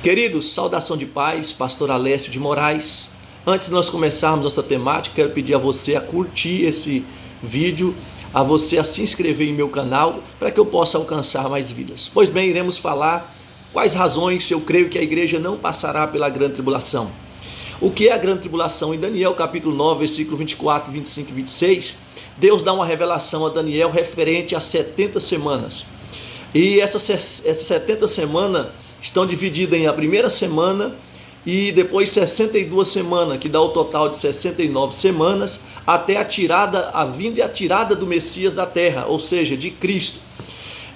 Queridos, saudação de paz, pastor Alessio de Moraes. Antes de nós começarmos nossa temática, quero pedir a você a curtir esse vídeo, a você a se inscrever em meu canal, para que eu possa alcançar mais vidas. Pois bem, iremos falar quais razões eu creio que a igreja não passará pela grande tribulação. O que é a grande tribulação? Em Daniel capítulo 9, versículo 24, 25 e 26, Deus dá uma revelação a Daniel referente a 70 semanas. E essas 70 semanas estão divididas em a primeira semana e depois 62 semanas, que dá o total de 69 semanas, até a vinda e a tirada do Messias da terra, ou seja, de Cristo.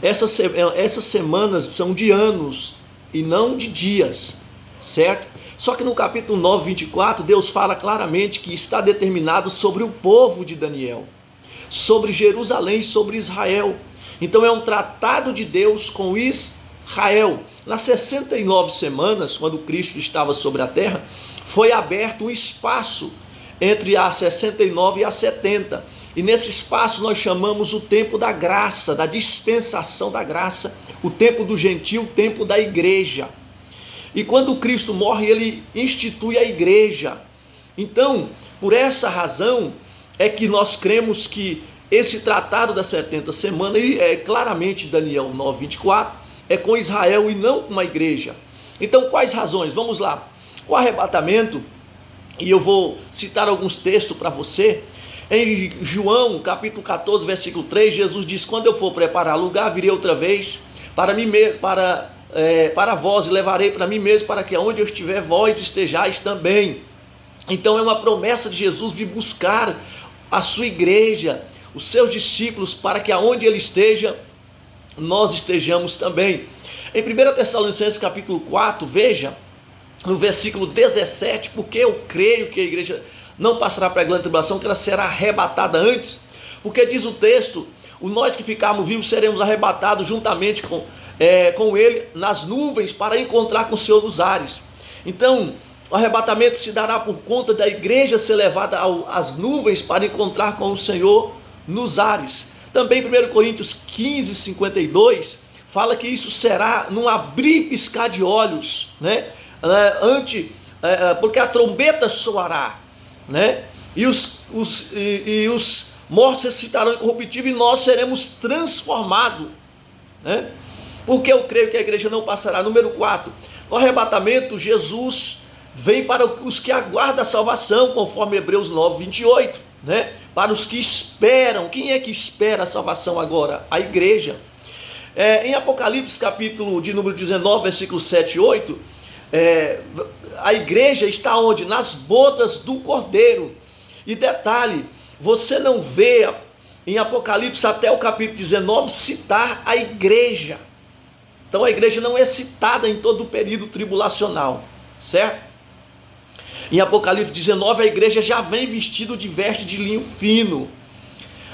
Essas semanas são de anos e não de dias, certo? Só que no capítulo 9, 24, Deus fala claramente que está determinado sobre o povo de Daniel, sobre Jerusalém, sobre Israel. Então é um tratado de Deus com Israel. Nas 69 semanas, quando Cristo estava sobre a terra, foi aberto um espaço entre as 69 e as 70. E nesse espaço nós chamamos o tempo da graça, da dispensação da graça, o tempo do gentio, o tempo da igreja. E quando Cristo morre, ele institui a igreja. Então, por essa razão, é que nós cremos que esse tratado das 70 semanas, e é claramente Daniel 9, 24, é com Israel e não com a igreja. Então, quais razões? Vamos lá. O arrebatamento, e eu vou citar alguns textos para você. Em João, capítulo 14, versículo 3, Jesus diz: quando eu for preparar lugar, virei outra vez para vós, e levarei para mim mesmo, para que onde eu estiver, vós estejais também. Então é uma promessa de Jesus vir buscar a sua igreja, os seus discípulos, para que aonde ele esteja, nós estejamos também. Em 1 Tessalonicenses capítulo 4, veja, no versículo 17, porque eu creio que a igreja não passará para a grande tribulação, que ela será arrebatada antes, porque diz o texto: nós que ficarmos vivos seremos arrebatados juntamente com ele nas nuvens, para encontrar com o Senhor nos ares. Então, o arrebatamento se dará por conta da igreja ser levada às nuvens para encontrar com o Senhor nos ares. Também 1 Coríntios 15, 52, fala que isso será num abrir e piscar de olhos, né? Porque a trombeta soará, né? E os mortos ressuscitarão incorruptíveis e nós seremos transformados, né? Porque eu creio que a igreja não passará. Número 4, no arrebatamento, Jesus vem para os que aguardam a salvação, conforme Hebreus 9, 28, né? Para os que esperam. Quem é que espera a salvação agora? A igreja. Em Apocalipse, capítulo de número 19, versículos 7 e 8, a igreja está onde? Nas bodas do Cordeiro. E detalhe, você não vê em Apocalipse até o capítulo 19 citar a igreja. Então a igreja não é citada em todo o período tribulacional, certo? Em Apocalipse 19, a igreja já vem vestida de veste de linho fino.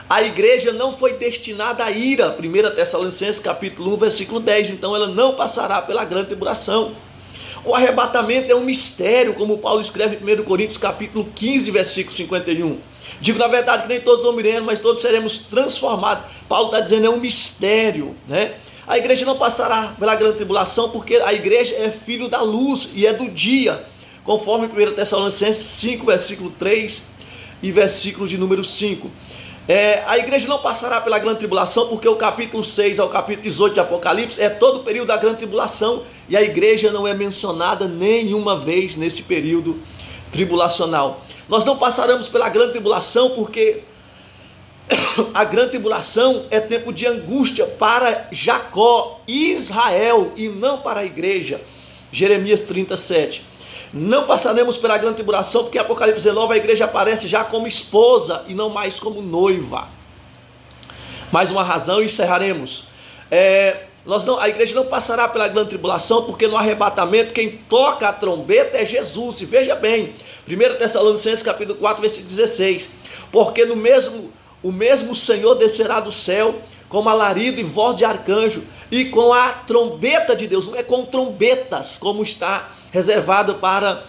A igreja não foi destinada à ira, 1 Tessalonicenses capítulo 1, versículo 10, então ela não passará pela grande tribulação. O arrebatamento é um mistério, como Paulo escreve em 1 Coríntios capítulo 15, versículo 51. Digo, na verdade, que nem todos dormiremos, mas todos seremos transformados. Paulo está dizendo, é um mistério, né? A igreja não passará pela grande tribulação, porque a igreja é filho da luz e é do dia, conforme 1 Tessalonicenses 5, versículo 3 e versículo de número 5. A igreja não passará pela grande tribulação, porque o capítulo 6 ao capítulo 18 de Apocalipse é todo o período da grande tribulação, e a igreja não é mencionada nenhuma vez nesse período tribulacional. Nós não passaremos pela grande tribulação, porque a grande tribulação é tempo de angústia para Jacó e Israel, e não para a igreja. Jeremias 37. Não passaremos pela grande tribulação, porque em Apocalipse 19 a igreja aparece já como esposa e não mais como noiva. Mais uma razão e encerraremos. A igreja não passará pela grande tribulação, porque no arrebatamento quem toca a trombeta é Jesus. E veja bem, 1 Tessalonicenses capítulo 4, versículo 16. Porque o mesmo Senhor descerá do céu com alarido e voz de arcanjo, e com a trombeta de Deus. Não é com trombetas, como está reservado para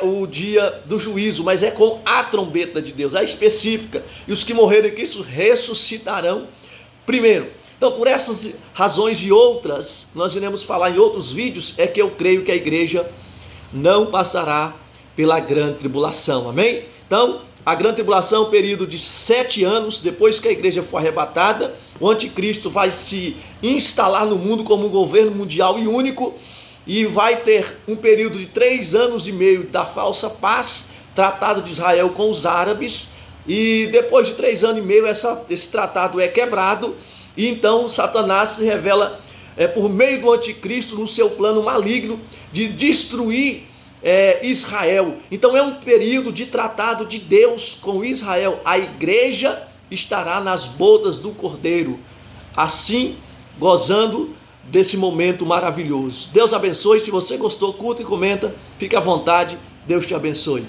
o dia do juízo, mas é com a trombeta de Deus, a específica. E os que morreram em Cristo ressuscitarão primeiro. Então, por essas razões e outras, nós iremos falar em outros vídeos, é que eu creio que a igreja não passará pela grande tribulação, amém? Então, a grande tribulação é um período de 7 anos, depois que a igreja for arrebatada, o anticristo vai se instalar no mundo como um governo mundial e único, e vai ter um período de 3 anos e meio da falsa paz, tratado de Israel com os árabes, e depois de 3 anos e meio esse tratado é quebrado, e então Satanás se revela por meio do anticristo no seu plano maligno de destruir Israel. Então é um período de tratado de Deus com Israel. A igreja estará nas bodas do Cordeiro, assim gozando desse momento maravilhoso. Deus abençoe. Se você gostou, curta e comenta. Fique à vontade. Deus te abençoe.